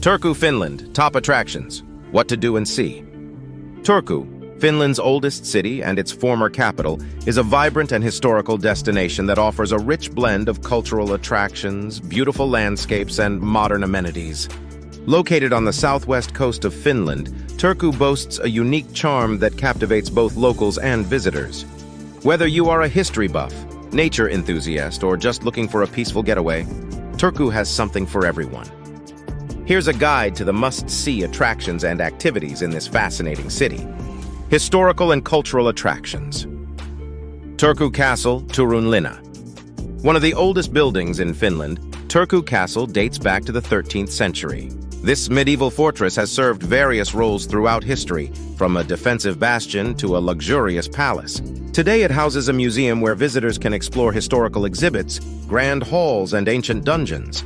Turku, Finland, top attractions, what to do and see. Turku, Finland's oldest city and its former capital, is a vibrant and historical destination that offers a rich blend of cultural attractions, beautiful landscapes, and modern amenities. Located on the southwest coast of Finland, Turku boasts a unique charm that captivates both locals and visitors. Whether you are a history buff, nature enthusiast, or just looking for a peaceful getaway, Turku has something for everyone. Here's a guide to the must-see attractions and activities in this fascinating city. Historical and cultural attractions. Turku Castle, Turun linna. One of the oldest buildings in Finland, Turku Castle dates back to the 13th century. This medieval fortress has served various roles throughout history, from a defensive bastion to a luxurious palace. Today it houses a museum where visitors can explore historical exhibits, grand halls, and ancient dungeons.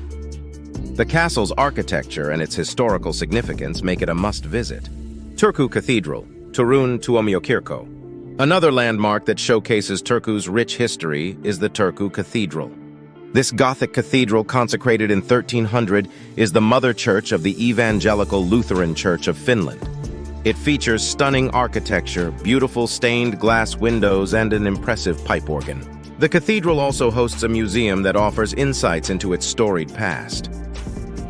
The castle's architecture and its historical significance make it a must-visit. Turku Cathedral, Turun tuomiokirkko. Another landmark that showcases Turku's rich history is the Turku Cathedral. This Gothic cathedral, consecrated in 1300, is the mother church of the Evangelical Lutheran Church of Finland. It features stunning architecture, beautiful stained glass windows, and an impressive pipe organ. The cathedral also hosts a museum that offers insights into its storied past.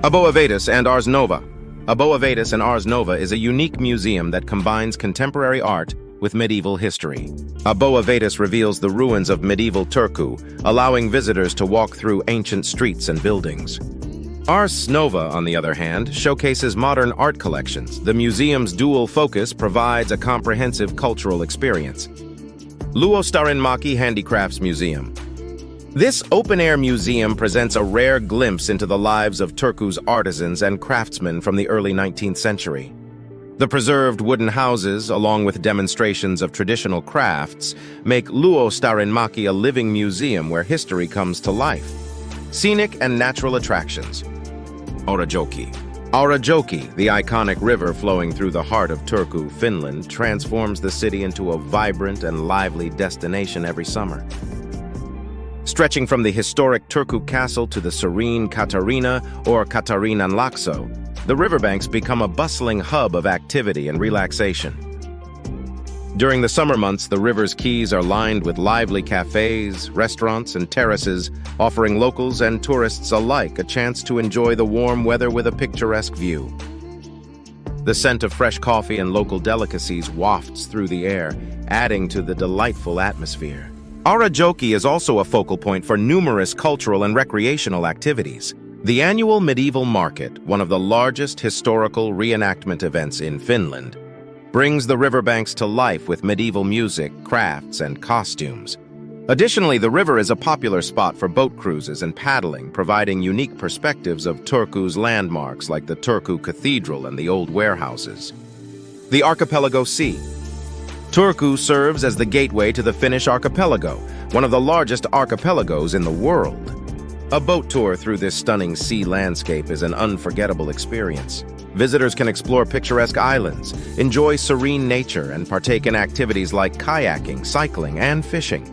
Aboa Vetus Ars Nova. Aboa Vetus Ars Nova is a unique museum that combines contemporary art with medieval history. Aboa Vetus reveals the ruins of medieval Turku, allowing visitors to walk through ancient streets and buildings. Ars Nova, on the other hand, showcases modern art collections. The museum's dual focus provides a comprehensive cultural experience. Luostarinmaki Handicrafts Museum. This open-air museum presents a rare glimpse into the lives of Turku's artisans and craftsmen from the early 19th century. The preserved wooden houses, along with demonstrations of traditional crafts, make Luostarinmaki a living museum where history comes to life. Scenic and natural attractions. Oroki. Oroki, the iconic river flowing through the heart of Turku, Finland, transforms the city into a vibrant and lively destination every summer. Stretching from the historic Turku Castle to the serene Katarina or Katarinanlaakso, the riverbanks become a bustling hub of activity and relaxation. During the summer months, the river's quays are lined with lively cafes, restaurants, and terraces, offering locals and tourists alike a chance to enjoy the warm weather with a picturesque view. The scent of fresh coffee and local delicacies wafts through the air, adding to the delightful atmosphere. Oroki is also a focal point for numerous cultural and recreational activities. The annual medieval market, one of the largest historical reenactment events in Finland, brings the riverbanks to life with medieval music, crafts, and costumes. Additionally, the river is a popular spot for boat cruises and paddling, providing unique perspectives of Turku's landmarks like the Turku Cathedral and the old warehouses. The Archipelago Sea. Turku serves as the gateway to the Finnish archipelago, one of the largest archipelagos in the world. A boat tour through this stunning sea landscape is an unforgettable experience. Visitors can explore picturesque islands, enjoy serene nature, and partake in activities like kayaking, cycling, and fishing.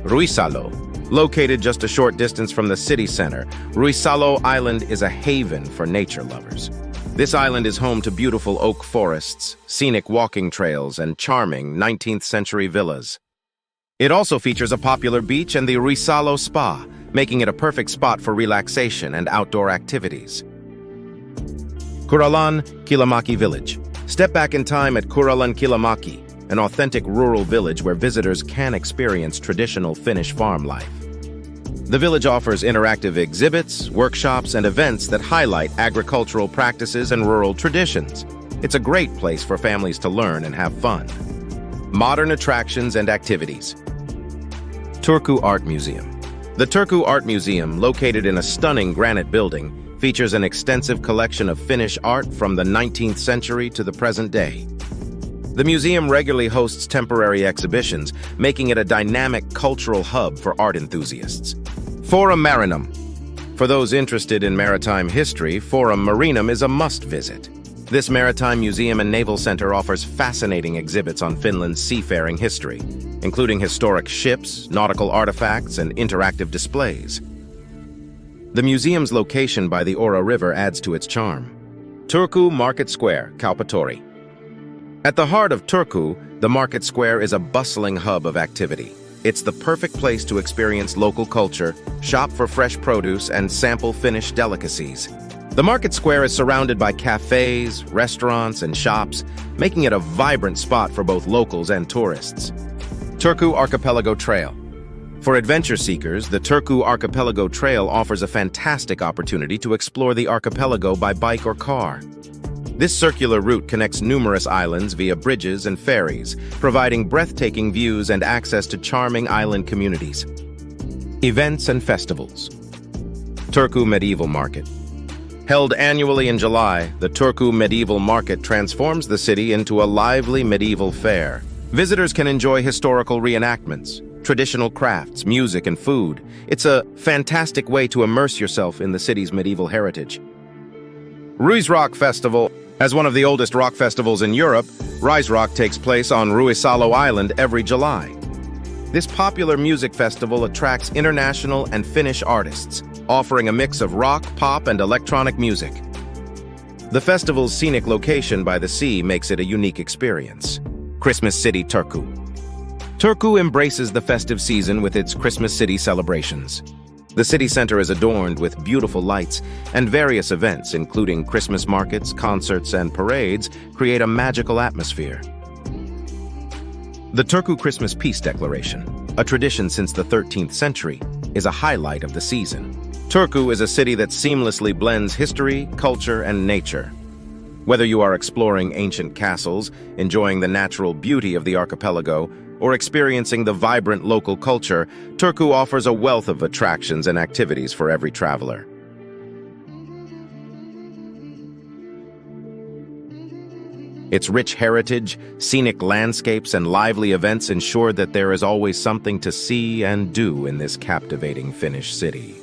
Ruissalo. Located just a short distance from the city center, Ruissalo Island is a haven for nature lovers. This island is home to beautiful oak forests, scenic walking trails, and charming 19th century villas. It also features a popular beach and the Ruissalo Spa, making it a perfect spot for relaxation and outdoor activities. Kuralan Kilamaki Village. Step back in time at Kuralan Kilamaki, an authentic rural village where visitors can experience traditional Finnish farm life. The village offers interactive exhibits, workshops, and events that highlight agricultural practices and rural traditions. It's a great place for families to learn and have fun. Modern attractions and activities. Turku Art Museum. The Turku Art Museum, located in a stunning granite building, features an extensive collection of Finnish art from the 19th century to the present day. The museum regularly hosts temporary exhibitions, making it a dynamic cultural hub for art enthusiasts. Forum Marinum. For those interested in maritime history, Forum Marinum is a must-visit. This maritime museum and naval center offers fascinating exhibits on Finland's seafaring history, including historic ships, nautical artifacts, and interactive displays. The museum's location by the Ora River adds to its charm. Turku Market Square, Kauppattori. At the heart of Turku, the market square is a bustling hub of activity. It's the perfect place to experience local culture, shop for fresh produce, and sample Finnish delicacies. The market square is surrounded by cafes, restaurants, and shops, making it a vibrant spot for both locals and tourists. Turku Archipelago Trail. For adventure seekers, the Turku Archipelago Trail offers a fantastic opportunity to explore the archipelago by bike or car. This circular route connects numerous islands via bridges and ferries, providing breathtaking views and access to charming island communities. Events and festivals. Turku Medieval Market. Held annually in July, the Turku Medieval Market transforms the city into a lively medieval fair. Visitors can enjoy historical reenactments, traditional crafts, music, and food. It's a fantastic way to immerse yourself in the city's medieval heritage. Ruisrock Festival. As one of the oldest rock festivals in Europe, Ruisrock takes place on Ruisalo Island every July. This popular music festival attracts international and Finnish artists, offering a mix of rock, pop, and electronic music. The festival's scenic location by the sea makes it a unique experience. Christmas City, Turku. Turku embraces the festive season with its Christmas City celebrations. The city center is adorned with beautiful lights, and various events, including Christmas markets, concerts, and parades, create a magical atmosphere. The Turku Christmas Peace Declaration, a tradition since the 13th century, is a highlight of the season. Turku is a city that seamlessly blends history, culture, and nature. Whether you are exploring ancient castles, enjoying the natural beauty of the archipelago, or experiencing the vibrant local culture, Turku offers a wealth of attractions and activities for every traveler. Its rich heritage, scenic landscapes, and lively events ensure that there is always something to see and do in this captivating Finnish city.